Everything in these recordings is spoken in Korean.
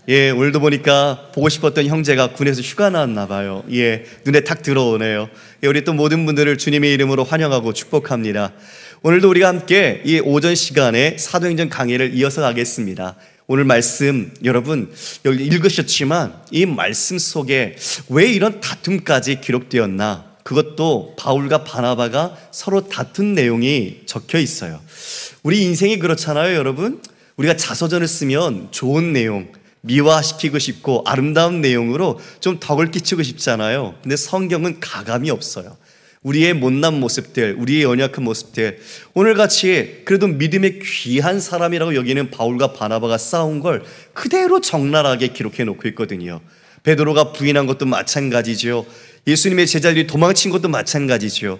예, 오늘도 보니까 보고 싶었던 형제가 군에서 휴가 나왔나 봐요. 예, 눈에 탁 들어오네요. 예, 우리 또 모든 분들을 주님의 이름으로 환영하고 축복합니다. 오늘도 우리가 함께 이 오전 시간에 사도행전 강의를 이어서 가겠습니다. 오늘 말씀 여러분 여기 읽으셨지만 이 말씀 속에 왜 이런 다툼까지 기록되었나? 그것도 바울과 바나바가 서로 다툰 내용이 적혀 있어요. 우리 인생이 그렇잖아요, 여러분. 우리가 자서전을 쓰면 좋은 내용, 미화시키고 싶고 아름다운 내용으로 좀 덕을 끼치고 싶잖아요. 근데 성경은 가감이 없어요. 우리의 못난 모습들, 우리의 연약한 모습들, 오늘같이 그래도 믿음의 귀한 사람이라고 여기는 바울과 바나바가 싸운 걸 그대로 적나라하게 기록해 놓고 있거든요. 베드로가 부인한 것도 마찬가지죠. 예수님의 제자들이 도망친 것도 마찬가지죠.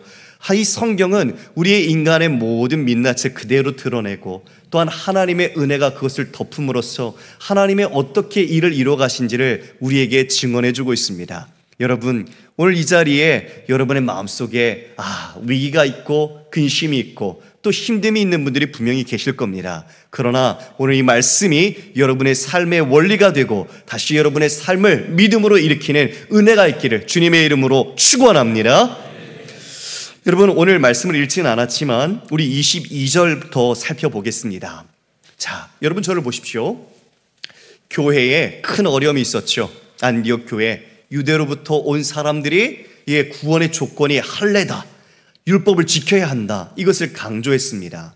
이 성경은 우리의 인간의 모든 민낯을 그대로 드러내고 또한 하나님의 은혜가 그것을 덮음으로써 하나님의 어떻게 일을 이루어 가신지를 우리에게 증언해 주고 있습니다. 여러분, 오늘 이 자리에 여러분의 마음속에 위기가 있고 근심이 있고 또 힘듦이 있는 분들이 분명히 계실 겁니다. 그러나 오늘 이 말씀이 여러분의 삶의 원리가 되고 다시 여러분의 삶을 믿음으로 일으키는 은혜가 있기를 주님의 이름으로 축원합니다. 여러분, 오늘 말씀을 읽지는 않았지만 우리 22절부터 살펴보겠습니다. 자, 여러분 저를 보십시오. 교회에 큰 어려움이 있었죠. 안디옥 교회, 유대로부터 온 사람들이 구원의 조건이 할례다, 율법을 지켜야 한다, 이것을 강조했습니다.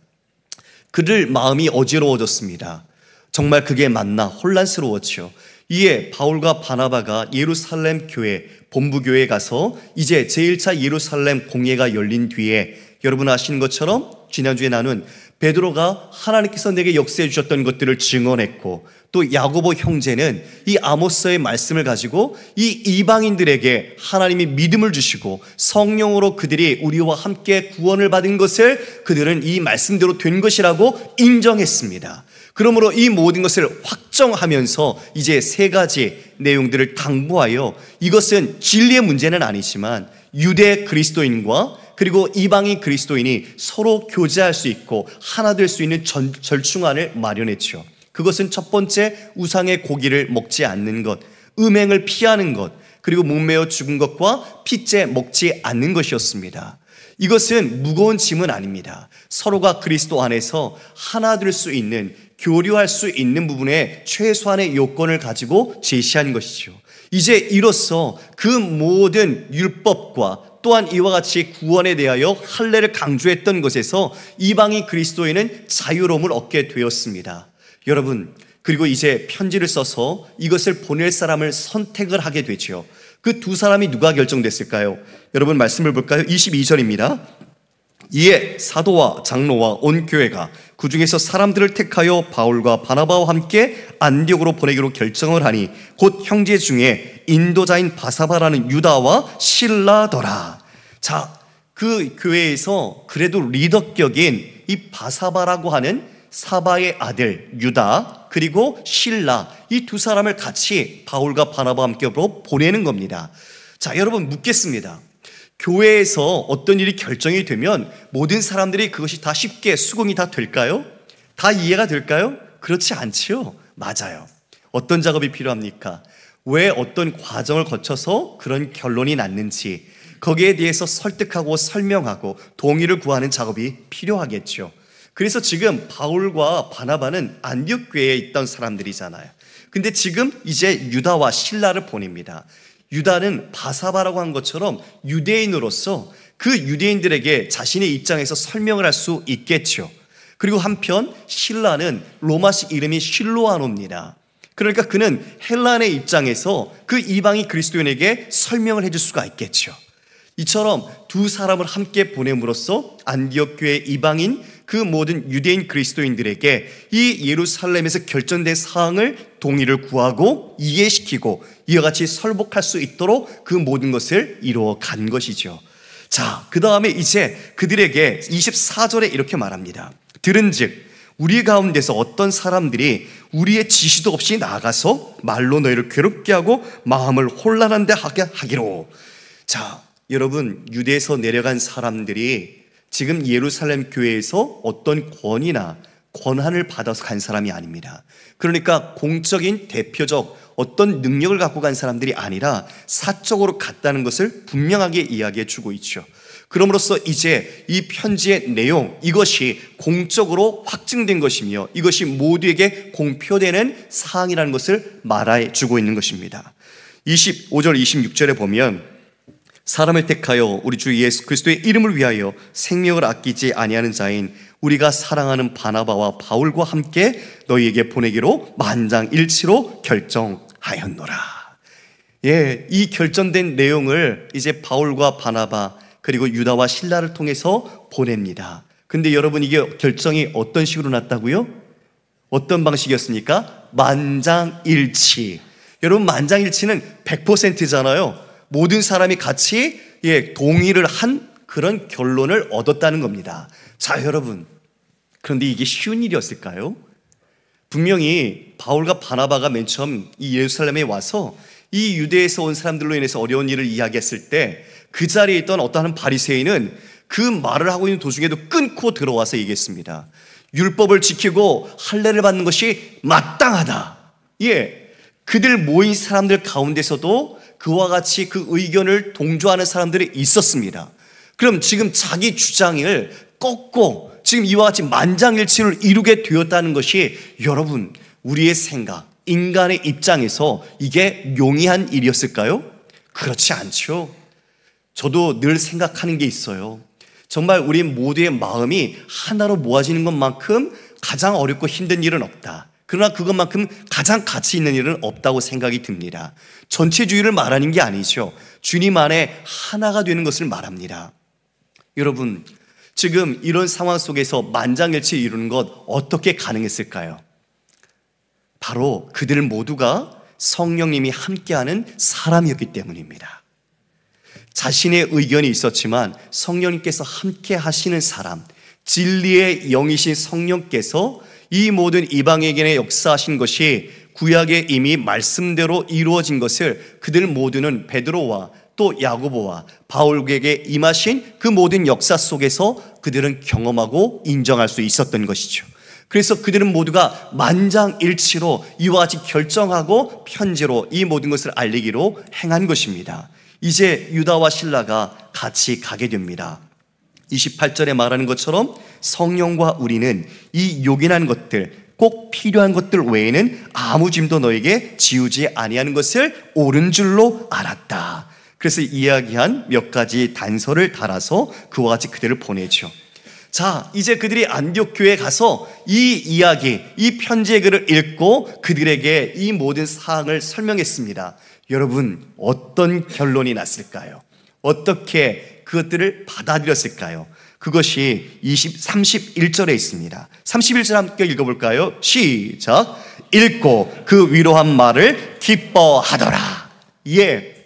그들 마음이 어지러워졌습니다. 정말 그게 맞나 혼란스러웠죠. 이에 바울과 바나바가 예루살렘 교회, 본부교회에 가서 이제 제1차 예루살렘 공예가 열린 뒤에 여러분 아시는 것처럼 지난주에 나눈 베드로가 하나님께서 내게 역사해 주셨던 것들을 증언했고 또 야고보 형제는 이 아모스의 말씀을 가지고 이 이방인들에게 하나님이 믿음을 주시고 성령으로 그들이 우리와 함께 구원을 받은 것을 그들은 이 말씀대로 된 것이라고 인정했습니다. 그러므로 이 모든 것을 확정하면서 이제 세 가지 내용들을 당부하여 이것은 진리의 문제는 아니지만 유대 그리스도인과 그리고 이방인 그리스도인이 서로 교제할 수 있고 하나 될 수 있는 절충안을 마련했죠. 그것은 첫 번째, 우상의 고기를 먹지 않는 것, 음행을 피하는 것, 그리고 목매어 죽은 것과 핏째 먹지 않는 것이었습니다. 이것은 무거운 짐은 아닙니다. 서로가 그리스도 안에서 하나 될 수 있는, 교류할 수 있는 부분에 최소한의 요건을 가지고 제시한 것이죠. 이제 이로써 그 모든 율법과 또한 이와 같이 구원에 대하여 할례를 강조했던 것에서 이방인 그리스도인은 자유로움을 얻게 되었습니다. 여러분, 그리고 이제 편지를 써서 이것을 보낼 사람을 선택을 하게 되죠. 그 두 사람이 누가 결정됐을까요? 여러분 말씀을 볼까요? 22절입니다. 이에 사도와 장로와 온 교회가 그 중에서 사람들을 택하여 바울과 바나바와 함께 안디옥으로 보내기로 결정을 하니 곧 형제 중에 인도자인 바사바라는 유다와 실라더라. 자, 그 교회에서 그래도 리더격인 이 바사바라고 하는 사바의 아들 유다 그리고 실라, 이 두 사람을 같이 바울과 바나바와 함께 보내는 겁니다. 자, 여러분 묻겠습니다. 교회에서 어떤 일이 결정이 되면 모든 사람들이 그것이 다 쉽게 수긍이 다 될까요? 다 이해가 될까요? 그렇지 않지요. 맞아요. 어떤 작업이 필요합니까? 왜 어떤 과정을 거쳐서 그런 결론이 났는지 거기에 대해서 설득하고 설명하고 동의를 구하는 작업이 필요하겠죠. 그래서 지금 바울과 바나바는 안디옥 교회에 있던 사람들이잖아요. 근데 지금 이제 유다와 실라를 보냅니다. 유다는 바사바라고 한 것처럼 유대인으로서 그 유대인들에게 자신의 입장에서 설명을 할 수 있겠죠. 그리고 한편 실라는 로마식 이름이 실로아노입니다. 그러니까 그는 헬란의 입장에서 그 이방인 그리스도인에게 설명을 해줄 수가 있겠죠. 이처럼 두 사람을 함께 보냄으로써 안디옥 교회 이방인 그 모든 유대인 그리스도인들에게 이 예루살렘에서 결정된 사항을 동의를 구하고 이해시키고 이와 같이 설복할 수 있도록 그 모든 것을 이루어 간 것이죠. 자, 그 다음에 이제 그들에게 24절에 이렇게 말합니다. 들은즉 우리 가운데서 어떤 사람들이 우리의 지시도 없이 나가서 말로 너희를 괴롭게 하고 마음을 혼란한데 하게 하기로. 자, 여러분, 유대에서 내려간 사람들이 지금 예루살렘 교회에서 어떤 권위나 권한을 받아서 간 사람이 아닙니다. 그러니까 공적인 대표적 어떤 능력을 갖고 간 사람들이 아니라 사적으로 갔다는 것을 분명하게 이야기해 주고 있죠. 그럼으로써 이제 이 편지의 내용, 이것이 공적으로 확증된 것이며 이것이 모두에게 공표되는 사항이라는 것을 말해 주고 있는 것입니다. 25절 26절에 보면 사람을 택하여 우리 주 예수 그리스도의 이름을 위하여 생명을 아끼지 아니하는 자인 우리가 사랑하는 바나바와 바울과 함께 너희에게 보내기로 만장일치로 결정하였노라. 예, 이 결정된 내용을 이제 바울과 바나바 그리고 유다와 실라를 통해서 보냅니다. 근데 여러분, 이게 결정이 어떤 식으로 났다고요? 어떤 방식이었습니까? 만장일치. 여러분, 만장일치는 100%잖아요. 모든 사람이 같이 동의를 한 그런 결론을 얻었다는 겁니다. 자, 여러분, 그런데 이게 쉬운 일이었을까요? 분명히 바울과 바나바가 맨 처음 이 예루살렘에 와서 이 유대에서 온 사람들로 인해서 어려운 일을 이야기했을 때 그 자리에 있던 어떠한 바리새인은 그 말을 하고 있는 도중에도 끊고 들어와서 얘기했습니다. 율법을 지키고 할례를 받는 것이 마땅하다. 예, 그들 모인 사람들 가운데서도 그와 같이 그 의견을 동조하는 사람들이 있었습니다. 그럼 지금 자기 주장을 꺾고 지금 이와 같이 만장일치를 이루게 되었다는 것이 여러분, 우리의 생각, 인간의 입장에서 이게 용이한 일이었을까요? 그렇지 않죠. 저도 늘 생각하는 게 있어요. 정말 우리 모두의 마음이 하나로 모아지는 것만큼 가장 어렵고 힘든 일은 없다. 그러나 그것만큼 가장 가치 있는 일은 없다고 생각이 듭니다. 전체주의를 말하는 게 아니죠. 주님 안에 하나가 되는 것을 말합니다. 여러분, 지금 이런 상황 속에서 만장일치 이루는 것 어떻게 가능했을까요? 바로 그들 모두가 성령님이 함께하는 사람이었기 때문입니다. 자신의 의견이 있었지만 성령님께서 함께 하시는 사람, 진리의 영이신 성령께서 이 모든 이방에게 역사하신 것이 구약에 이미 말씀대로 이루어진 것을 그들 모두는 베드로와 또 야고보와 바울에게 임하신 그 모든 역사 속에서 그들은 경험하고 인정할 수 있었던 것이죠. 그래서 그들은 모두가 만장일치로 이와 같이 결정하고 편지로 이 모든 것을 알리기로 행한 것입니다. 이제 유다와 실라가 같이 가게 됩니다. 28절에 말하는 것처럼 성령과 우리는 이 요긴한 것들, 꼭 필요한 것들 외에는 아무 짐도 너에게 지우지 아니하는 것을 옳은 줄로 알았다. 그래서 이야기한 몇 가지 단서를 달아서 그와 같이 그들을 보내죠. 자, 이제 그들이 안디옥 교회에 가서 이 이야기, 이 편지의 글을 읽고 그들에게 이 모든 사항을 설명했습니다. 여러분, 어떤 결론이 났을까요? 어떻게 그것들을 받아들였을까요? 그것이 31절에 있습니다. 31절 함께 읽어볼까요? 시작. 읽고 그 위로한 말을 기뻐하더라. 예,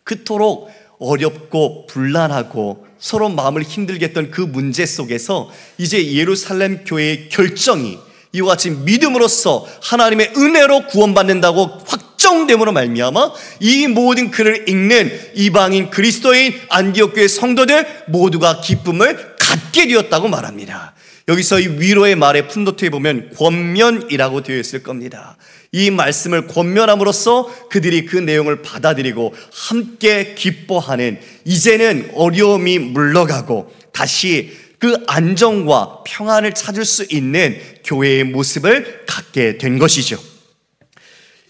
그토록 어렵고 분란하고 서로 마음을 힘들게 했던 그 문제 속에서 이제 예루살렘 교회의 결정이 이와 같이 믿음으로써 하나님의 은혜로 구원받는다고 확정됨으로 말미암아 이 모든 글을 읽는 이방인 그리스도인 안디옥 교회 성도들 모두가 기쁨을 갖게 되었다고 말합니다. 여기서 이 위로의 말의 풋노트에 보면 권면이라고 되어 있을 겁니다. 이 말씀을 권면함으로써 그들이 그 내용을 받아들이고 함께 기뻐하는, 이제는 어려움이 물러가고 다시 그 안정과 평안을 찾을 수 있는 교회의 모습을 갖게 된 것이죠.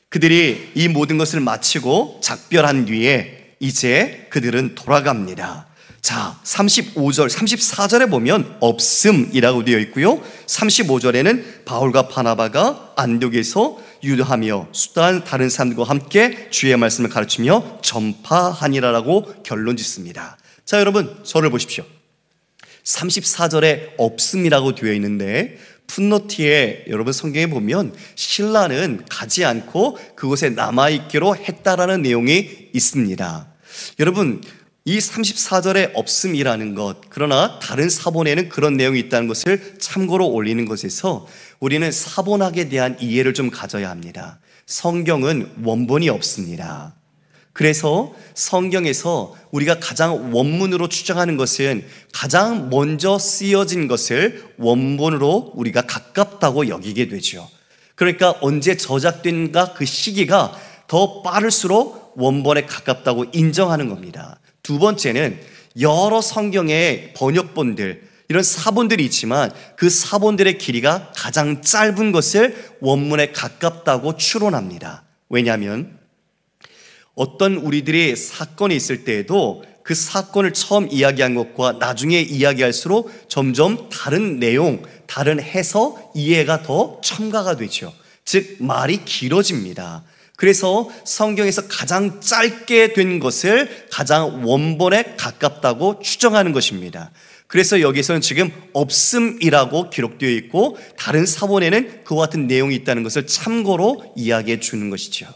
그들이 이 모든 것을 마치고 작별한 뒤에 이제 그들은 돌아갑니다. 자, 35절, 34절에 보면 없음이라고 되어 있고요. 35절에는 바울과 바나바가 안디옥에서 유도하며 수단 다른 사람들과 함께 주의 말씀을 가르치며 전파하니라라고 결론 짓습니다. 자, 여러분, 저를 보십시오. 34절에 없음이라고 되어 있는데 풋노트에 여러분 성경에 보면 신라는 가지 않고 그곳에 남아있기로 했다라는 내용이 있습니다. 여러분, 이 34절에 없음이라는 것, 그러나 다른 사본에는 그런 내용이 있다는 것을 참고로 올리는 것에서 우리는 사본학에 대한 이해를 좀 가져야 합니다. 성경은 원본이 없습니다. 그래서 성경에서 우리가 가장 원문으로 추정하는 것은 가장 먼저 쓰여진 것을 원본으로 우리가 가깝다고 여기게 되죠. 그러니까 언제 저작된가 그 시기가 더 빠를수록 원본에 가깝다고 인정하는 겁니다. 두 번째는 여러 성경의 번역본들, 이런 사본들이 있지만 그 사본들의 길이가 가장 짧은 것을 원문에 가깝다고 추론합니다. 왜냐하면 어떤 우리들이 사건이 있을 때에도 그 사건을 처음 이야기한 것과 나중에 이야기할수록 점점 다른 내용, 다른 해석, 이해가 더 첨가가 되죠. 즉 말이 길어집니다. 그래서 성경에서 가장 짧게 된 것을 가장 원본에 가깝다고 추정하는 것입니다. 그래서 여기서는 지금 없음이라고 기록되어 있고 다른 사본에는 그와 같은 내용이 있다는 것을 참고로 이야기해 주는 것이죠.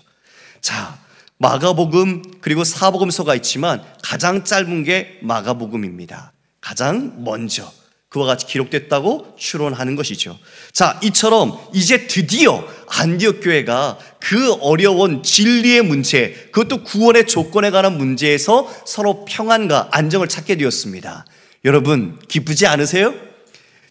자, 마가복음 그리고 사복음서가 있지만 가장 짧은 게 마가복음입니다. 가장 먼저 그와 같이 기록됐다고 추론하는 것이죠. 자, 이처럼 이제 드디어 안디옥 교회가 그 어려운 진리의 문제, 그것도 구원의 조건에 관한 문제에서 서로 평안과 안정을 찾게 되었습니다. 여러분 기쁘지 않으세요?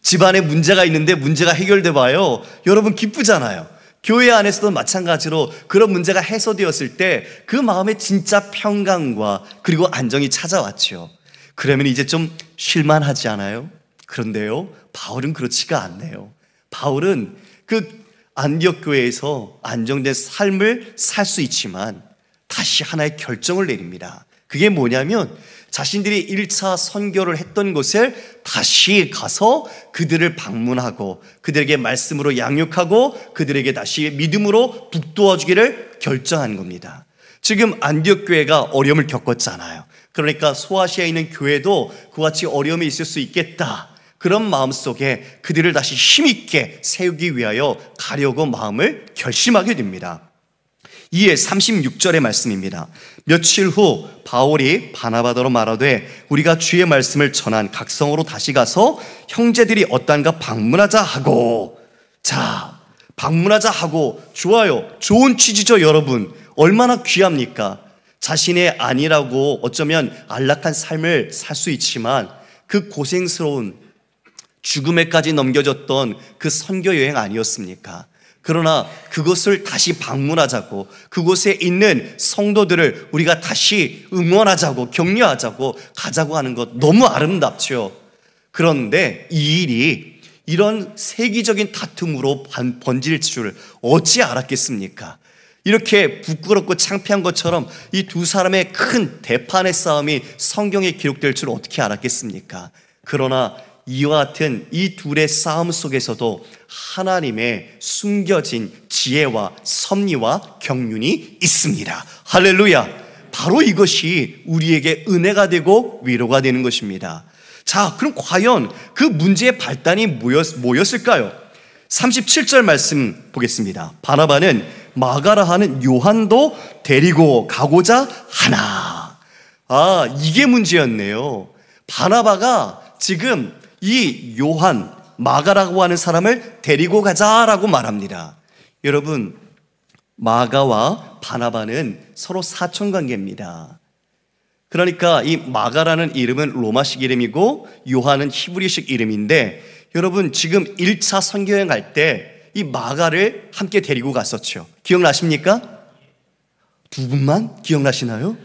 집안에 문제가 있는데 문제가 해결돼 봐요. 여러분 기쁘잖아요. 교회 안에서도 마찬가지로 그런 문제가 해소되었을 때 그 마음에 진짜 평강과 그리고 안정이 찾아왔죠. 그러면 이제 좀 쉴만하지 않아요? 그런데요, 바울은 그렇지가 않네요. 바울은 그 안디옥 교회에서 안정된 삶을 살 수 있지만 다시 하나의 결정을 내립니다. 그게 뭐냐면 자신들이 1차 선교를 했던 곳을 다시 가서 그들을 방문하고 그들에게 말씀으로 양육하고 그들에게 다시 믿음으로 북돋아주기를 결정한 겁니다. 지금 안디옥 교회가 어려움을 겪었잖아요. 그러니까 소아시아에 있는 교회도 그와 같이 어려움이 있을 수 있겠다, 그런 마음속에 그들을 다시 힘있게 세우기 위하여 가려고 마음을 결심하게 됩니다. 이에 36절의 말씀입니다. 며칠 후 바울이 바나바더로 말하되 우리가 주의 말씀을 전한 각성으로 다시 가서 형제들이 어떠한가 방문하자 하고. 자, 방문하자 하고, 좋아요. 좋은 취지죠. 여러분 얼마나 귀합니까? 자신의 아니라고 어쩌면 안락한 삶을 살 수 있지만 그 고생스러운 죽음에까지 넘겨졌던 그 선교 여행 아니었습니까? 그러나 그것을 다시 방문하자고, 그곳에 있는 성도들을 우리가 다시 응원하자고, 격려하자고, 가자고 하는 것 너무 아름답죠. 그런데 이 일이 이런 세기적인 다툼으로 번질 줄 어찌 알았겠습니까? 이렇게 부끄럽고 창피한 것처럼 이 두 사람의 큰 대판의 싸움이 성경에 기록될 줄 어떻게 알았겠습니까? 그러나 이와 같은 이 둘의 싸움 속에서도 하나님의 숨겨진 지혜와 섭리와 경륜이 있습니다. 할렐루야! 바로 이것이 우리에게 은혜가 되고 위로가 되는 것입니다. 자, 그럼 과연 그 문제의 발단이 뭐였을까요? 37절 말씀 보겠습니다. 바나바는 마가라 하는 요한도 데리고 가고자 하나. 아, 이게 문제였네요. 바나바가 지금 이 요한, 마가라고 하는 사람을 데리고 가자라고 말합니다. 여러분, 마가와 바나바는 서로 사촌관계입니다. 그러니까 이 마가라는 이름은 로마식 이름이고 요한은 히브리식 이름인데, 여러분 지금 1차 선교여행 갈 때 이 마가를 함께 데리고 갔었죠. 기억나십니까? 두 분만 기억나시나요?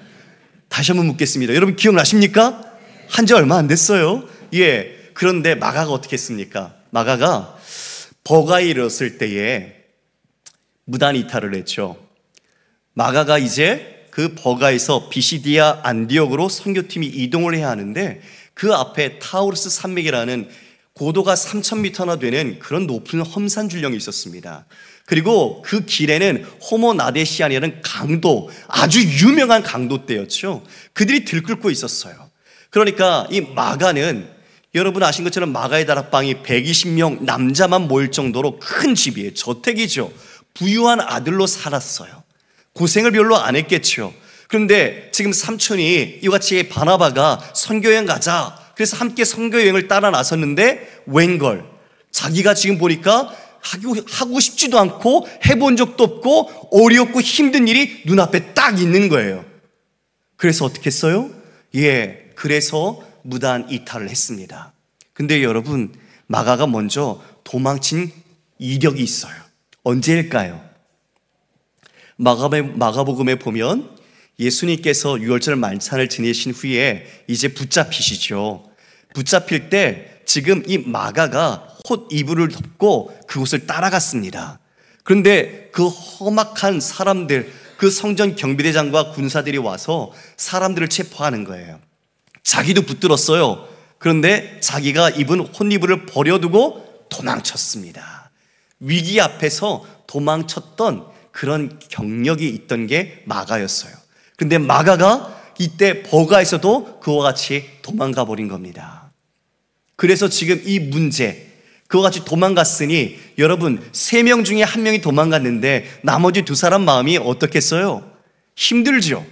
다시 한번 묻겠습니다. 여러분 기억나십니까? 한지 얼마 안 됐어요. 예. 그런데 마가가 어떻게 했습니까? 마가가 버가에 이르렀을 때에 무단 이탈을 했죠. 마가가 이제 그 버가에서 비시디아 안디옥으로 선교팀이 이동을 해야 하는데 그 앞에 타우르스 산맥이라는 고도가 3,000m나 되는 그런 높은 험산 줄령이 있었습니다. 그리고 그 길에는 호모나데시안이라는 강도, 아주 유명한 강도떼였죠. 그들이 들끓고 있었어요. 그러니까 이 마가는, 여러분 아신 것처럼 마가의 다락방이 120명 남자만 모일 정도로 큰 집이에요. 저택이죠. 부유한 아들로 살았어요. 고생을 별로 안 했겠죠. 그런데 지금 삼촌이 이같이 바나바가 선교여행 가자, 그래서 함께 선교여행을 따라 나섰는데 웬걸, 자기가 지금 보니까 하고 싶지도 않고 해본 적도 없고 어렵고 힘든 일이 눈앞에 딱 있는 거예요. 그래서 어떻게 했어요? 그래서 무단 이탈을 했습니다. 근데 여러분, 마가가 먼저 도망친 이력이 있어요. 언제일까요? 마가복음에 보면 예수님께서 유월절 만찬을 지내신 후에 이제 붙잡히시죠. 붙잡힐 때 지금 이 마가가 홑 이불을 덮고 그곳을 따라갔습니다. 그런데 그 험악한 사람들, 그 성전 경비대장과 군사들이 와서 사람들을 체포하는 거예요. 자기도 붙들었어요. 그런데 자기가 입은 홑이불을 버려두고 도망쳤습니다. 위기 앞에서 도망쳤던 그런 경력이 있던 게 마가였어요. 근데 마가가 이때 버가에서도 그와 같이 도망가 버린 겁니다. 그래서 지금 이 문제, 그와 같이 도망갔으니 여러분, 3명 중에 1명이 도망갔는데 나머지 2사람 마음이 어떻겠어요? 힘들죠.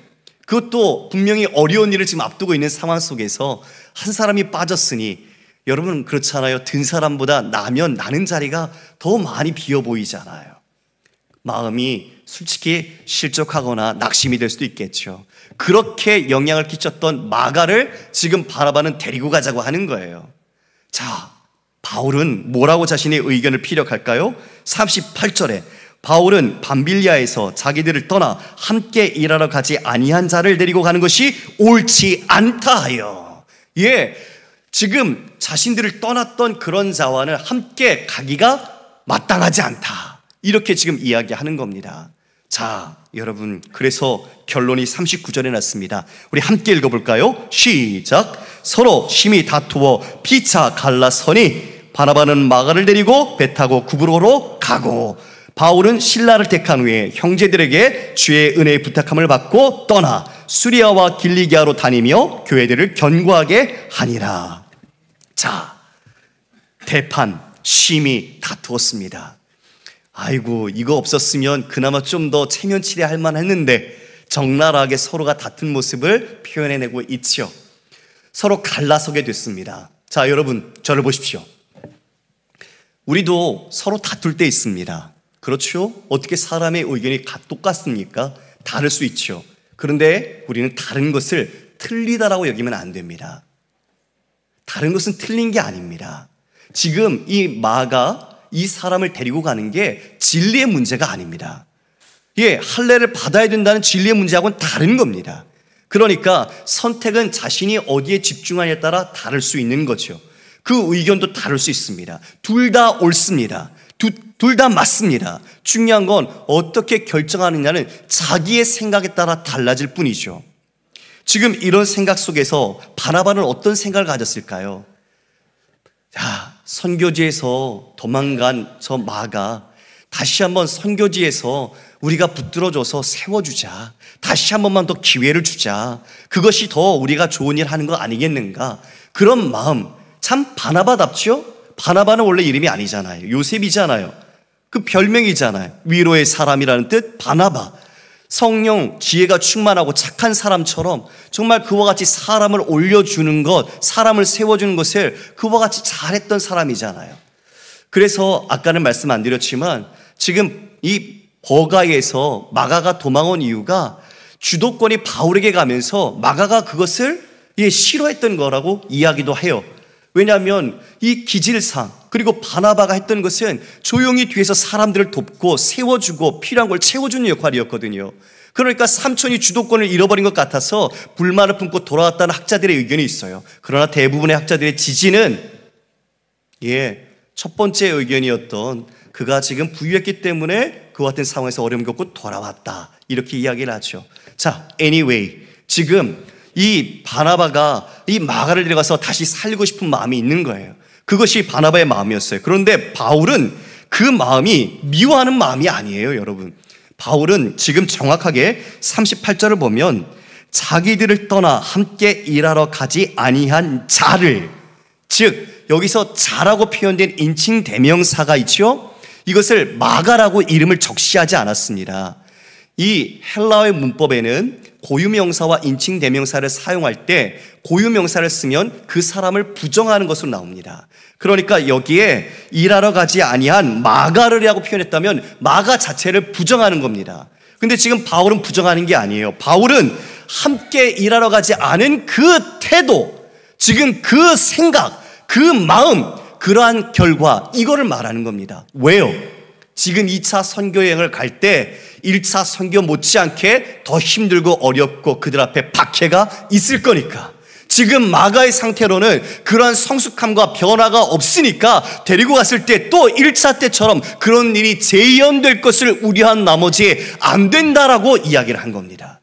그것도 분명히 어려운 일을 지금 앞두고 있는 상황 속에서 한 사람이 빠졌으니 여러분, 그렇잖아요. 든 사람보다 나는 자리가 더 많이 비어 보이잖아요. 마음이 솔직히 실족하거나 낙심이 될 수도 있겠죠. 그렇게 영향을 끼쳤던 마가를 지금 바나바는 데리고 가자고 하는 거예요. 자, 바울은 뭐라고 자신의 의견을 피력할까요? 38절에 바울은 밤빌리아에서 자기들을 떠나 함께 일하러 가지 아니한 자를 데리고 가는 것이 옳지 않다 하여. 지금 자신들을 떠났던 그런 자와는 함께 가기가 마땅하지 않다, 이렇게 지금 이야기하는 겁니다. 자, 여러분, 그래서 결론이 39절에 났습니다. 우리 함께 읽어볼까요? 시작. 서로 심히 다투어 피차 갈라서니 바나바는 마가를 데리고 배 타고 구브로로 가고 바울은 실라를 택한 후에 형제들에게 주의 은혜의 부탁함을 받고 떠나 수리아와 길리기아로 다니며 교회들을 견고하게 하니라. 자, 대판 심히 다투었습니다. 아이고, 이거 없었으면 그나마 좀 더 체면치레할 만했는데 적나라하게 서로가 다툰 모습을 표현해내고 있죠. 서로 갈라서게 됐습니다. 자, 여러분, 저를 보십시오. 우리도 서로 다툴 때 있습니다. 그렇죠? 어떻게 사람의 의견이 똑같습니까? 다를 수 있죠. 그런데 우리는 다른 것을 틀리다라고 여기면 안 됩니다. 다른 것은 틀린 게 아닙니다. 지금 이 마가 이 사람을 데리고 가는 게 진리의 문제가 아닙니다. 할례를 받아야 된다는 진리의 문제하고는 다른 겁니다. 그러니까 선택은 자신이 어디에 집중하냐에 따라 다를 수 있는 거죠. 그 의견도 다를 수 있습니다. 둘 다 옳습니다. 둘 다 맞습니다. 중요한 건 어떻게 결정하느냐는 자기의 생각에 따라 달라질 뿐이죠. 지금 이런 생각 속에서 바나바는 어떤 생각을 가졌을까요? 자, 선교지에서 도망간 저 마가 다시 한번 선교지에서 우리가 붙들어줘서 세워주자. 다시 한 번만 더 기회를 주자. 그것이 더 우리가 좋은 일 하는 거 아니겠는가? 그런 마음, 참 바나바답죠? 바나바는 원래 이름이 아니잖아요. 요셉이잖아요. 그 별명이잖아요. 위로의 사람이라는 뜻, 바나바. 성령, 지혜가 충만하고 착한 사람처럼 정말 그와 같이 사람을 올려주는 것, 사람을 세워주는 것을 그와 같이 잘했던 사람이잖아요. 그래서 아까는 말씀 안 드렸지만 지금 이 버가에서 마가가 도망온 이유가 주도권이 바울에게 가면서 마가가 그것을 싫어했던 거라고 이야기도 해요. 왜냐하면 이 기질상, 그리고 바나바가 했던 것은 조용히 뒤에서 사람들을 돕고 세워주고 필요한 걸 채워주는 역할이었거든요. 그러니까 삼촌이 주도권을 잃어버린 것 같아서 불만을 품고 돌아왔다는 학자들의 의견이 있어요. 그러나 대부분의 학자들의 지지는 첫 번째 의견이었던 그가 지금 부유했기 때문에 그와 같은 상황에서 어려움 겪고 돌아왔다, 이렇게 이야기를 하죠. 자, anyway, 지금 이 바나바가 이 마가를 데려가서 다시 살리고 싶은 마음이 있는 거예요. 그것이 바나바의 마음이었어요. 그런데 바울은 그 마음이 미워하는 마음이 아니에요, 여러분. 바울은 지금 정확하게 38절을 보면 자기들을 떠나 함께 일하러 가지 아니한 자를, 즉 여기서 자라고 표현된 인칭 대명사가 있죠. 이것을 마가라고 이름을 적시하지 않았습니다. 이 헬라어의 문법에는 고유명사와 인칭 대명사를 사용할 때 고유명사를 쓰면 그 사람을 부정하는 것으로 나옵니다. 그러니까 여기에 일하러 가지 아니한 마가르라고 표현했다면 마가 자체를 부정하는 겁니다. 근데 지금 바울은 부정하는 게 아니에요. 바울은 함께 일하러 가지 않은 그 태도, 지금 그 생각, 그 마음, 그러한 결과, 이거를 말하는 겁니다. 왜요? 지금 2차 선교 여행을 갈 때 1차 선교 못지않게 더 힘들고 어렵고 그들 앞에 박해가 있을 거니까. 지금 마가의 상태로는 그러한 성숙함과 변화가 없으니까 데리고 갔을 때 또 1차 때처럼 그런 일이 재현될 것을 우려한 나머지 안 된다라고 이야기를 한 겁니다.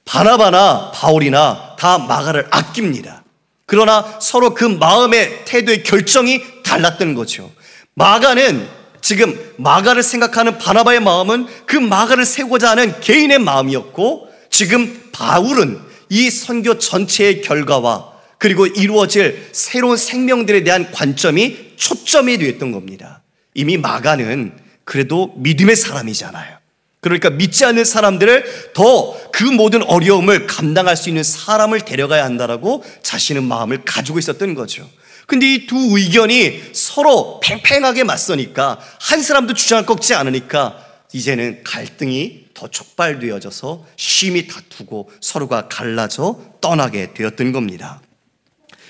바나바나 바울이나 다 마가를 아낍니다. 그러나 서로 그 마음의 태도의 결정이 달랐던 거죠. 마가는 지금 마가를 생각하는 바나바의 마음은 그 마가를 세우고자 하는 개인의 마음이었고, 지금 바울은 이 선교 전체의 결과와 그리고 이루어질 새로운 생명들에 대한 관점이 초점이 되었던 겁니다. 이미 마가는 그래도 믿음의 사람이잖아요. 그러니까 믿지 않는 사람들을 더 그 모든 어려움을 감당할 수 있는 사람을 데려가야 한다라고 자신의 마음을 가지고 있었던 거죠. 근데 이 두 의견이 서로 팽팽하게 맞서니까, 한 사람도 주장을 꺾지 않으니까 이제는 갈등이 더 촉발되어져서 심히 다투고 서로가 갈라져 떠나게 되었던 겁니다.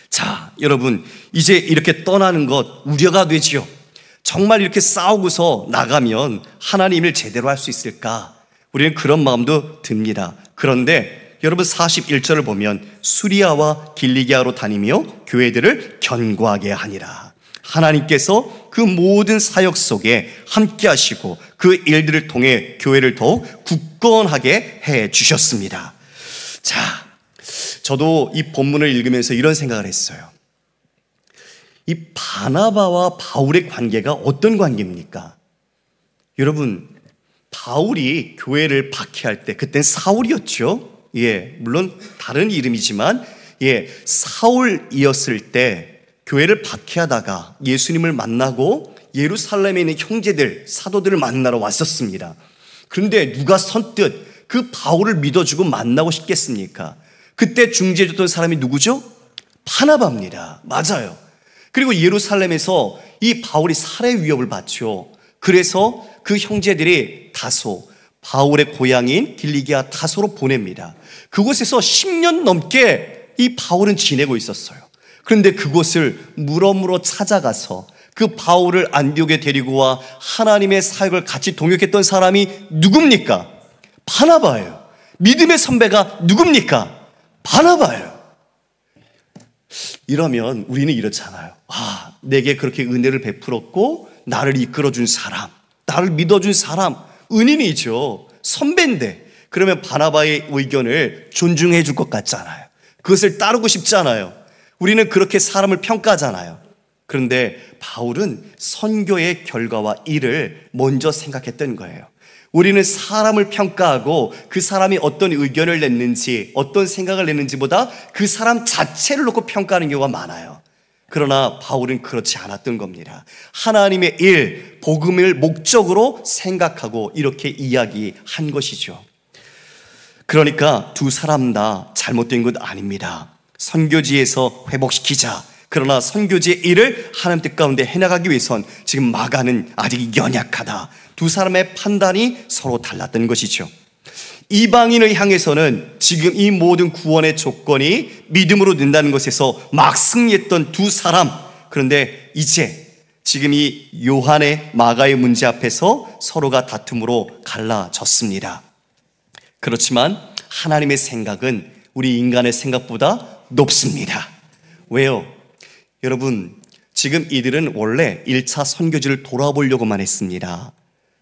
자, 여러분, 이제 이렇게 떠나는 것 우려가 되지요. 정말 이렇게 싸우고서 나가면 하나님을 제대로 할 수 있을까? 우리는 그런 마음도 듭니다. 그런데 여러분 41절을 보면 수리아와 길리기아로 다니며 교회들을 견고하게 하니라. 하나님께서 그 모든 사역 속에 함께 하시고 그 일들을 통해 교회를 더욱 굳건하게 해 주셨습니다. 자, 저도 이 본문을 읽으면서 이런 생각을 했어요. 이 바나바와 바울의 관계가 어떤 관계입니까? 여러분, 바울이 교회를 박해할 때 그땐 사울이었죠. 물론 다른 이름이지만 사울이었을 때 교회를 박해하다가 예수님을 만나고 예루살렘에 있는 형제들, 사도들을 만나러 왔었습니다. 그런데 누가 선뜻 그 바울을 믿어주고 만나고 싶겠습니까? 그때 중재해줬던 사람이 누구죠? 바나바입니다. 맞아요. 그리고 예루살렘에서 이 바울이 살해 위협을 받죠. 그래서 그 형제들이 다소, 바울의 고향인 길리기아 다소로 보냅니다. 그곳에서 10년 넘게 이 바울은 지내고 있었어요. 그런데 그곳을 물어물어 찾아가서 그 바울을 안디옥에 데리고 와 하나님의 사역을 같이 동역했던 사람이 누굽니까? 바나바예요. 믿음의 선배가 누굽니까? 바나바예요. 이러면 우리는 이렇잖아요. 내게 그렇게 은혜를 베풀었고 나를 이끌어준 사람, 나를 믿어준 사람, 은인이죠. 선배인데 그러면 바나바의 의견을 존중해 줄 것 같잖아요. 그것을 따르고 싶잖아요. 우리는 그렇게 사람을 평가하잖아요. 그런데 바울은 선교의 결과와 일을 먼저 생각했던 거예요. 우리는 사람을 평가하고 그 사람이 어떤 의견을 냈는지, 어떤 생각을 냈는지보다 그 사람 자체를 놓고 평가하는 경우가 많아요. 그러나 바울은 그렇지 않았던 겁니다. 하나님의 일, 복음을 목적으로 생각하고 이렇게 이야기한 것이죠. 그러니까 두 사람 다 잘못된 것 아닙니다. 선교지에서 회복시키자. 그러나 선교지의 일을 하나님 뜻 가운데 해나가기 위해선 지금 마가는 아직 연약하다. 두 사람의 판단이 서로 달랐던 것이죠. 이방인을 향해서는 지금 이 모든 구원의 조건이 믿음으로 된다는 것에서 막 승리했던 두 사람. 그런데 이제 지금 이 요한의 마가의 문제 앞에서 서로가 다툼으로 갈라졌습니다. 그렇지만 하나님의 생각은 우리 인간의 생각보다 높습니다. 왜요? 여러분, 지금 이들은 원래 1차 선교지를 돌아보려고만 했습니다.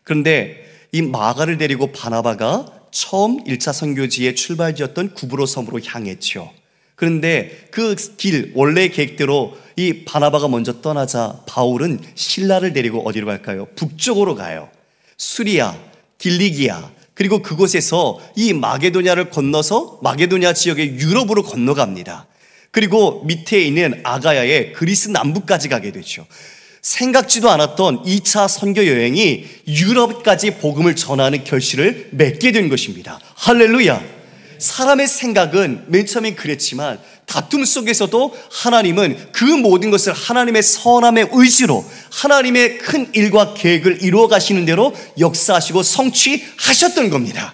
그런데 이 마가를 데리고 바나바가 처음 1차 선교지의 출발지였던 구브로 섬으로 향했죠. 그런데 그 길, 원래의 계획대로 이 바나바가 먼저 떠나자 바울은 실라를 데리고 어디로 갈까요? 북쪽으로 가요. 수리아, 길리기아, 그리고 그곳에서 이 마게도냐를 건너서 마게도냐 지역의 유럽으로 건너갑니다. 그리고 밑에 있는 아가야의 그리스 남부까지 가게 되죠. 생각지도 않았던 2차 선교 여행이 유럽까지 복음을 전하는 결실을 맺게 된 것입니다. 할렐루야. 사람의 생각은 맨 처음엔 그랬지만 다툼 속에서도 하나님은 그 모든 것을 하나님의 선함의 의지로 하나님의 큰 일과 계획을 이루어 가시는 대로 역사하시고 성취하셨던 겁니다.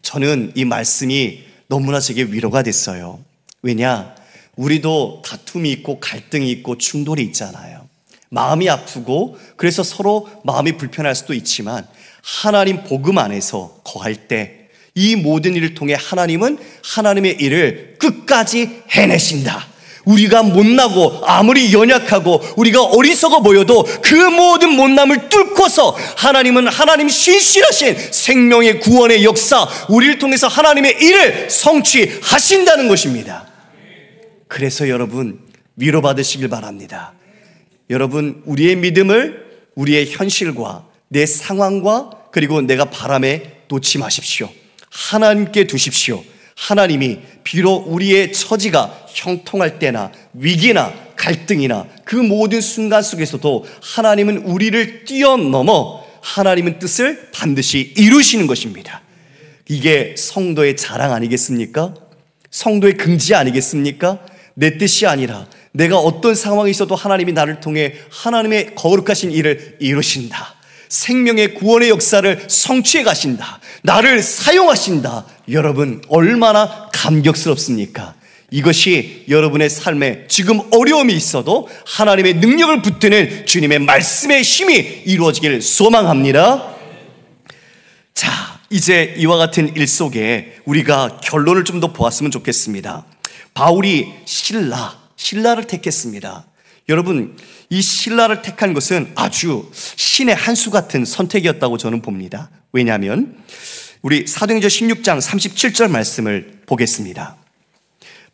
저는 이 말씀이 너무나 제게 위로가 됐어요. 왜냐? 우리도 다툼이 있고 갈등이 있고 충돌이 있잖아요. 마음이 아프고 그래서 서로 마음이 불편할 수도 있지만 하나님 복음 안에서 거할 때 이 모든 일을 통해 하나님은 하나님의 일을 끝까지 해내신다. 우리가 못나고 아무리 연약하고 우리가 어리석어 보여도 그 모든 못남을 뚫고서 하나님은 하나님 신실하신 생명의 구원의 역사, 우리를 통해서 하나님의 일을 성취하신다는 것입니다. 그래서 여러분 위로받으시길 바랍니다. 여러분, 우리의 믿음을 우리의 현실과 내 상황과 그리고 내가 바람에 놓지 마십시오. 하나님께 두십시오. 하나님이 비록 우리의 처지가 형통할 때나 위기나 갈등이나 그 모든 순간 속에서도 하나님은 우리를 뛰어넘어 하나님은 뜻을 반드시 이루시는 것입니다. 이게 성도의 자랑 아니겠습니까? 성도의 긍지 아니겠습니까? 내 뜻이 아니라 내가 어떤 상황에 있어도 하나님이 나를 통해 하나님의 거룩하신 일을 이루신다. 생명의 구원의 역사를 성취해 가신다. 나를 사용하신다. 여러분, 얼마나 감격스럽습니까? 이것이 여러분의 삶에 지금 어려움이 있어도 하나님의 능력을 붙드는 주님의 말씀의 힘이 이루어지길 소망합니다. 자, 이제 이와 같은 일 속에 우리가 결론을 좀 더 보았으면 좋겠습니다. 바울이 신라를 택했습니다. 여러분, 이 신라를 택한 것은 아주 신의 한 수 같은 선택이었다고 저는 봅니다. 왜냐하면 우리 사도행전 16장 37절 말씀을 보겠습니다.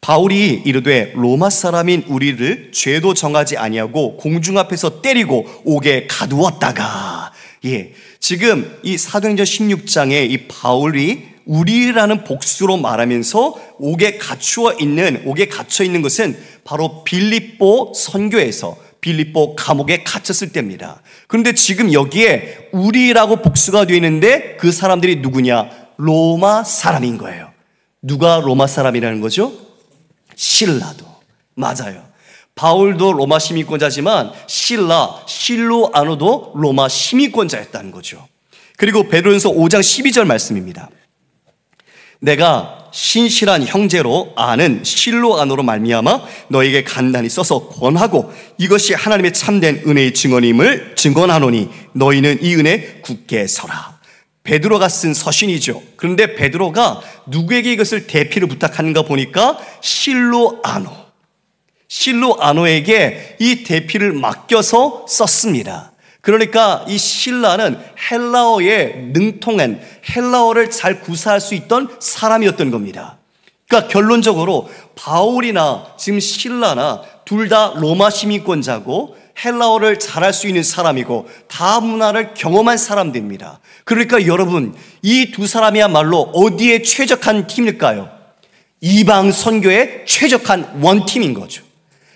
바울이 이르되 로마 사람인 우리를 죄도 정하지 아니하고 공중 앞에서 때리고 옥에 가두었다가, 지금 이 사도행전 16장에 이 바울이 우리라는 복수로 말하면서 옥에 갇혀 있는 것은 바로 빌립보 선교에서 빌립보 감옥에 갇혔을 때입니다. 그런데 지금 여기에 우리라고 복수가 되어 있는데 그 사람들이 누구냐? 로마 사람인 거예요. 누가 로마 사람이라는 거죠? 신라도. 맞아요. 바울도 로마 시민권자지만 실로아노도 로마 시민권자였다는 거죠. 그리고 베드로전서 5장 12절 말씀입니다. 내가 신실한 형제로 아는 실로아노로 말미암아 너에게 간단히 써서 권하고 이것이 하나님의 참된 은혜의 증언임을 증언하노니 너희는 이 은혜 굳게 서라. 베드로가 쓴 서신이죠. 그런데 베드로가 누구에게 이것을 대피를 부탁하는가 보니까 실로아노에게 이 대피를 맡겨서 썼습니다. 그러니까 이 신라는 헬라어에 능통한, 헬라어를 잘 구사할 수 있던 사람이었던 겁니다. 그러니까 결론적으로 바울이나 지금 신라나 둘 다 로마 시민권자고 헬라어를 잘할 수 있는 사람이고 다문화를 경험한 사람들입니다. 그러니까 여러분, 이 두 사람이야말로 어디에 최적한 팀일까요? 이방 선교에 최적한 원팀인 거죠.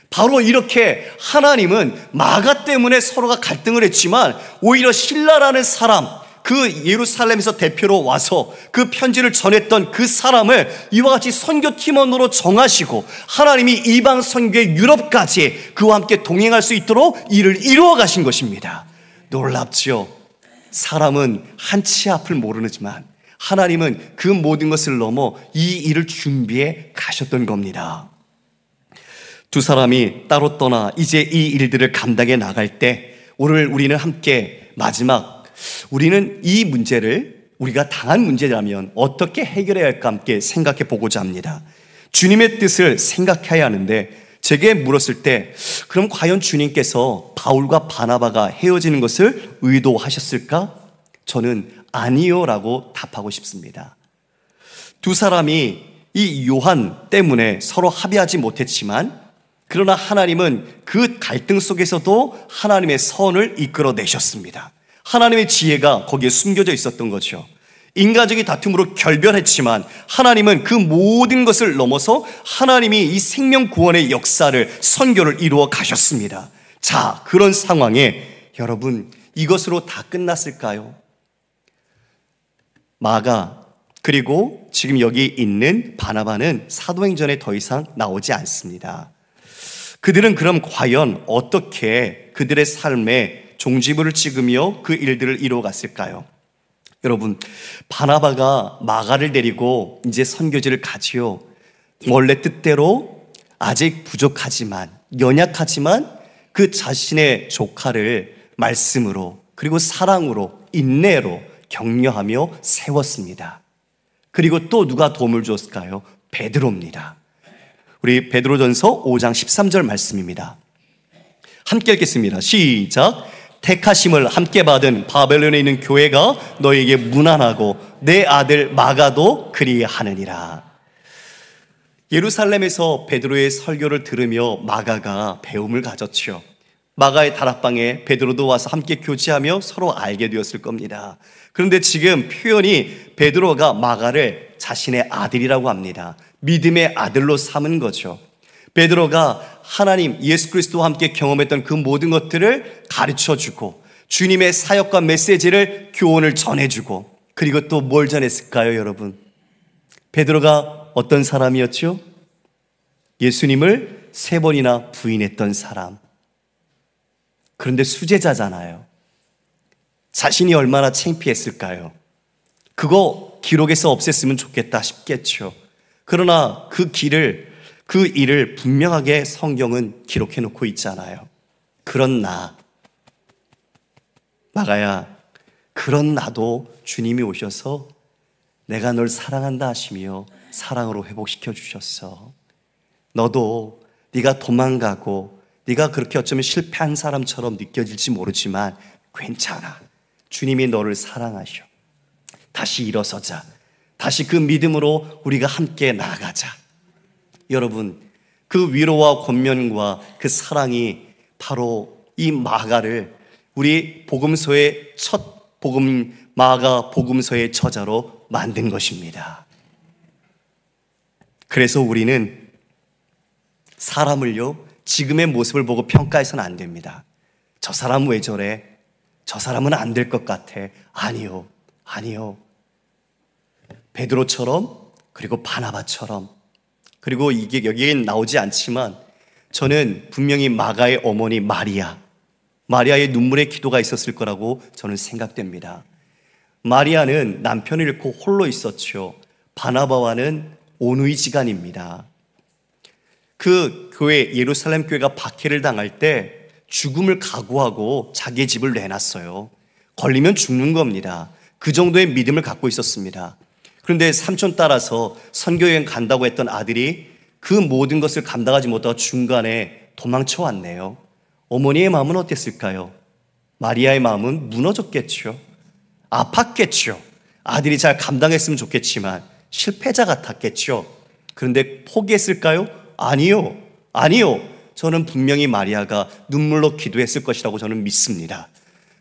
바로 이렇게 하나님은 마가 때문에 서로가 갈등을 했지만 오히려 신라라는 사람, 그 예루살렘에서 대표로 와서 그 편지를 전했던 그 사람을 이와 같이 선교팀원으로 정하시고 하나님이 이방 선교의 유럽까지 그와 함께 동행할 수 있도록 일을 이루어 가신 것입니다. 놀랍죠? 사람은 한치 앞을 모르지만 하나님은 그 모든 것을 넘어 이 일을 준비해 가셨던 겁니다. 두 사람이 따로 떠나 이제 이 일들을 감당해 나갈 때 오늘 우리는 함께 마지막, 우리는 이 문제를 우리가 당한 문제라면 어떻게 해결해야 할까 함께 생각해 보고자 합니다. 주님의 뜻을 생각해야 하는데 제게 물었을 때 그럼 과연 주님께서 바울과 바나바가 헤어지는 것을 의도하셨을까? 저는 아니요 라고 답하고 싶습니다. 두 사람이 이 요한 때문에 서로 합의하지 못했지만 그러나 하나님은 그 갈등 속에서도 하나님의 선을 이끌어내셨습니다. 하나님의 지혜가 거기에 숨겨져 있었던 거죠. 인간적인 다툼으로 결별했지만 하나님은 그 모든 것을 넘어서 하나님이 이 생명 구원의 역사를, 선교를 이루어 가셨습니다. 자, 그런 상황에 여러분, 이것으로 다 끝났을까요? 마가 그리고 지금 여기 있는 바나바는 사도행전에 더 이상 나오지 않습니다. 그들은 그럼 과연 어떻게 그들의 삶에 종지부를 찍으며 그 일들을 이루어갔을까요? 여러분, 바나바가 마가를 데리고 이제 선교지를 가지요. 원래 뜻대로 아직 부족하지만, 연약하지만 그 자신의 조카를 말씀으로, 그리고 사랑으로, 인내로 격려하며 세웠습니다. 그리고 또 누가 도움을 줬을까요? 베드로입니다. 우리 베드로전서 5장 13절 말씀입니다. 함께 읽겠습니다. 시작. 택하심을 함께 받은 바벨론에 있는 교회가 너에게 문안하고 내 아들 마가도 그리하느니라. 예루살렘에서 베드로의 설교를 들으며 마가가 배움을 가졌죠. 마가의 다락방에 베드로도 와서 함께 교제하며 서로 알게 되었을 겁니다. 그런데 지금 표현이 베드로가 마가를 자신의 아들이라고 합니다. 믿음의 아들로 삼은 거죠. 베드로가 하나님 예수 그리스도와 함께 경험했던 그 모든 것들을 가르쳐주고 주님의 사역과 메시지를 교훈을 전해주고, 그리고 또 뭘 전했을까요, 여러분? 베드로가 어떤 사람이었죠? 예수님을 3번이나 부인했던 사람. 그런데 수제자잖아요. 자신이 얼마나 창피했을까요? 그거 기록에서 없앴으면 좋겠다 싶겠죠. 그러나 그 일을 분명하게 성경은 기록해 놓고 있잖아요. 그런 마가야, 그런 나도 주님이 오셔서 내가 널 사랑한다 하시며 사랑으로 회복시켜 주셨어. 너도 네가 도망가고 네가 그렇게 어쩌면 실패한 사람처럼 느껴질지 모르지만 괜찮아. 주님이 너를 사랑하셔. 다시 일어서자. 다시 그 믿음으로 우리가 함께 나아가자. 여러분, 그 위로와 권면과 그 사랑이 바로 이 마가를 우리 복음서의 첫 마가 복음서의 저자로 만든 것입니다. 그래서 우리는 사람을요, 지금의 모습을 보고 평가해서는 안 됩니다. 저 사람 왜 저래? 저 사람은 안 될 것 같아. 아니요. 베드로처럼, 그리고 바나바처럼, 그리고 이게 여기에 나오지 않지만 저는 분명히 마가의 어머니 마리아의 눈물의 기도가 있었을 거라고 저는 생각됩니다. 마리아는 남편을 잃고 홀로 있었죠. 바나바와는 온의지간입니다. 그 교회, 예루살렘 교회가 박해를 당할 때 죽음을 각오하고 자기의 집을 내놨어요. 걸리면 죽는 겁니다. 그 정도의 믿음을 갖고 있었습니다. 그런데 삼촌 따라서 선교여행 간다고 했던 아들이 그 모든 것을 감당하지 못하고 중간에 도망쳐 왔네요. 어머니의 마음은 어땠을까요? 마리아의 마음은 무너졌겠죠. 아팠겠죠. 아들이 잘 감당했으면 좋겠지만 실패자 같았겠죠. 그런데 포기했을까요? 아니요. 저는 분명히 마리아가 눈물로 기도했을 것이라고 저는 믿습니다.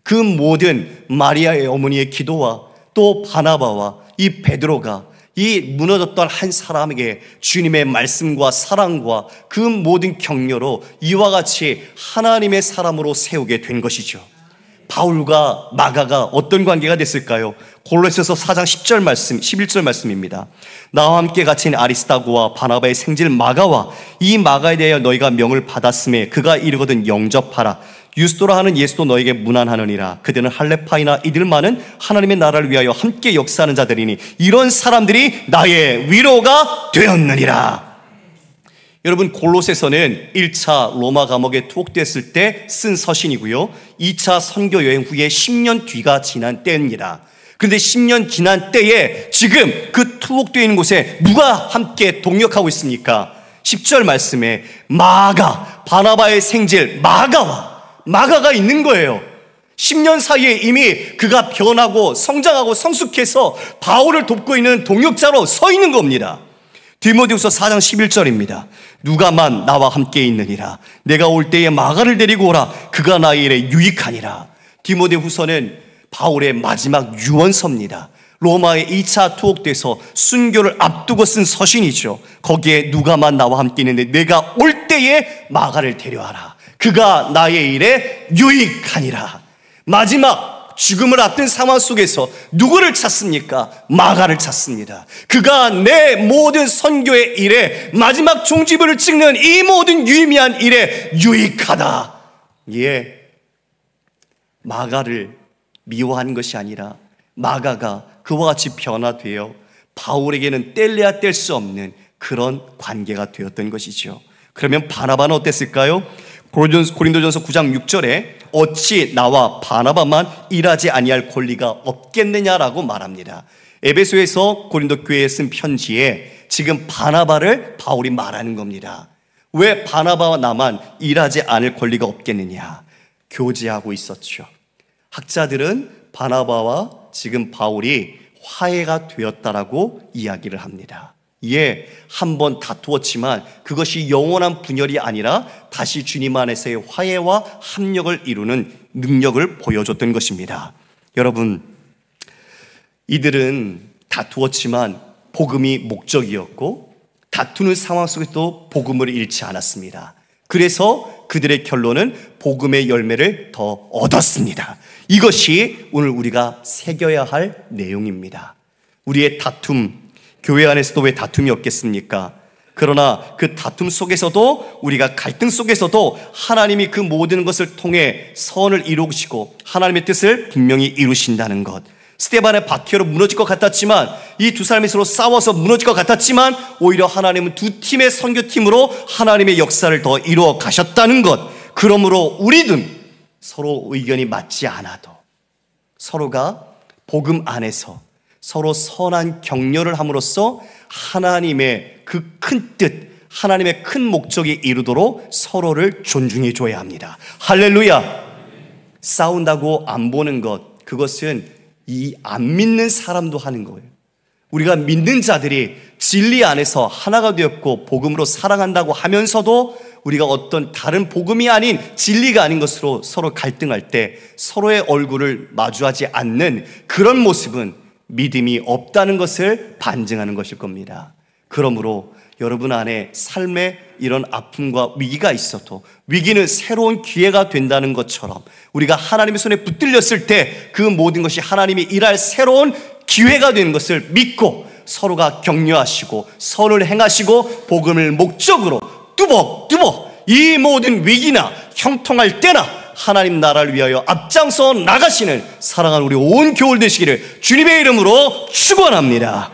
그 모든 마리아의 어머니의 기도와 또 바나바와 이 베드로가 이 무너졌던 한 사람에게 주님의 말씀과 사랑과 그 모든 격려로 이와 같이 하나님의 사람으로 세우게 된 것이죠. 바울과 마가가 어떤 관계가 됐을까요? 골로새서 4장 10절 말씀, 11절 말씀입니다. 나와 함께 갇힌 아리스다고와 바나바의 생질 마가와 이 마가에 대하여 너희가 명을 받았음에 그가 이르거든 영접하라. 유스도라 하는 예수도 너에게 문안하느니라. 그들은 할레파이나 이들만은 하나님의 나라를 위하여 함께 역사하는 자들이니 이런 사람들이 나의 위로가 되었느니라. 여러분, 골로새서는 1차 로마 감옥에 투옥됐을 때 쓴 서신이고요, 2차 선교 여행 후에 10년 뒤가 지난 때입니다. 그런데 10년 지난 때에 지금 그 투옥되어 있는 곳에 누가 함께 동역하고 있습니까? 10절 말씀에 마가, 바나바의 생질 마가가 있는 거예요. 10년 사이에 이미 그가 변하고 성장하고 성숙해서 바울을 돕고 있는 동역자로 서 있는 겁니다. 디모데후서 4장 11절입니다. 누가만 나와 함께 있느니라. 내가 올 때에 마가를 데리고 오라. 그가 나의 일에 유익하니라. 디모데후서는 바울의 마지막 유언서입니다. 로마에 2차 투옥돼서 순교를 앞두고 쓴 서신이죠. 거기에 누가만 나와 함께 있는데 내가 올 때에 마가를 데려와라. 그가 나의 일에 유익하니라. 마지막 죽음을 앞둔 상황 속에서 누구를 찾습니까? 마가를 찾습니다. 그가 내 모든 선교의 일에, 마지막 종지부를 찍는 이 모든 유의미한 일에 유익하다. 마가를 미워하는 것이 아니라 마가가 그와 같이 변화되어 바울에게는 뗄래야 뗄 수 없는 그런 관계가 되었던 것이죠. 그러면 바나바는 어땠을까요? 고린도전서 9장 6절에 어찌 나와 바나바만 일하지 아니할 권리가 없겠느냐라고 말합니다. 에베소에서 고린도 교회에 쓴 편지에 지금 바나바를 바울이 말하는 겁니다. 왜 바나바와 나만 일하지 않을 권리가 없겠느냐? 교제하고 있었죠. 학자들은 바나바와 지금 바울이 화해가 되었다라고 이야기를 합니다. 예, 한번 다투었지만 그것이 영원한 분열이 아니라 다시 주님 안에서의 화해와 합력을 이루는 능력을 보여줬던 것입니다. 여러분, 이들은 다투었지만 복음이 목적이었고 다투는 상황 속에도 복음을 잃지 않았습니다. 그래서 그들의 결론은 복음의 열매를 더 얻었습니다. 이것이 오늘 우리가 새겨야 할 내용입니다. 우리의 다툼, 교회 안에서도 왜 다툼이 없겠습니까? 그러나 그 다툼 속에서도, 우리가 갈등 속에서도 하나님이 그 모든 것을 통해 선을 이루시고 하나님의 뜻을 분명히 이루신다는 것. 스데반의 박해로 무너질 것 같았지만, 이 두 사람이 서로 싸워서 무너질 것 같았지만 오히려 하나님은 두 팀의 선교팀으로 하나님의 역사를 더 이루어 가셨다는 것. 그러므로 우리는 서로 의견이 맞지 않아도 서로가 복음 안에서 서로 선한 격려를 함으로써 하나님의 그 큰 뜻, 하나님의 큰 목적이 이루도록 서로를 존중해 줘야 합니다. 할렐루야. 싸운다고 안 보는 것, 그것은 이 안 믿는 사람도 하는 거예요. 우리가 믿는 자들이 진리 안에서 하나가 되었고 복음으로 살아간다고 하면서도 우리가 어떤 다른 복음이 아닌 진리가 아닌 것으로 서로 갈등할 때 서로의 얼굴을 마주하지 않는 그런 모습은 믿음이 없다는 것을 반증하는 것일 겁니다. 그러므로 여러분 안에 삶에 이런 아픔과 위기가 있어도 위기는 새로운 기회가 된다는 것처럼 우리가 하나님의 손에 붙들렸을 때 그 모든 것이 하나님이 일할 새로운 기회가 되는 것을 믿고 서로가 격려하시고 선을 행하시고 복음을 목적으로 뚜벅뚜벅 이 모든 위기나 형통할 때나 하나님 나라를 위하여 앞장서 나가시는 사랑하는 우리 온 교울 되시기를 주님의 이름으로 축원합니다.